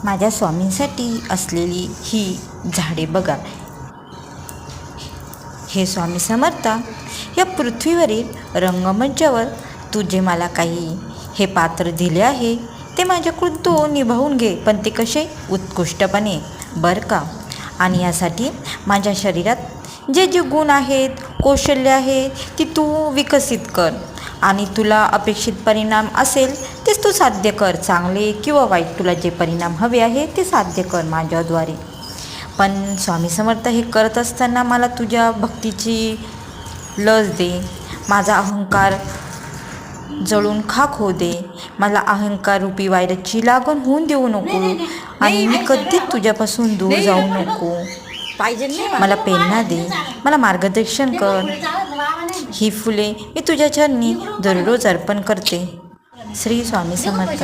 माझ्या स्वामींसाठी असलेली ही झाडे बघा. हे स्वामी समर्था, या पृथ्वीवरील रंगमंचावर तू जे मला काही हे पात्र दिले आहे ते माझ्याकडून तू निभावून घे, पण ते कसे उत्कृष्टपणे बरं का. आणि यासाठी माझ्या शरीरात जे जे गुण आहेत, कौशल्य आहे ती तू विकसित कर आणि तुला अपेक्षित परिणाम असेल तेच तू साध्य कर. चांगले किंवा वाईट तुला जे परिणाम हवे आहे ते साध्य कर माझ्याद्वारे. पण स्वामी समर्थ, हे करत असताना मला तुझ्या भक्तीची लस दे. माझा अहंकार जळून खाक होऊ दे. मला अहंकार रूपी व्हायरसची लागण होऊन देऊ नको आणि मी कधीच तुझ्यापासून दूर जाऊ नको. मला प्रेरणा दे, मला मार्गदर्शन कर. ही फुले मी तुझ्या चरणी दररोज अर्पण करते. श्री स्वामी समर्थ.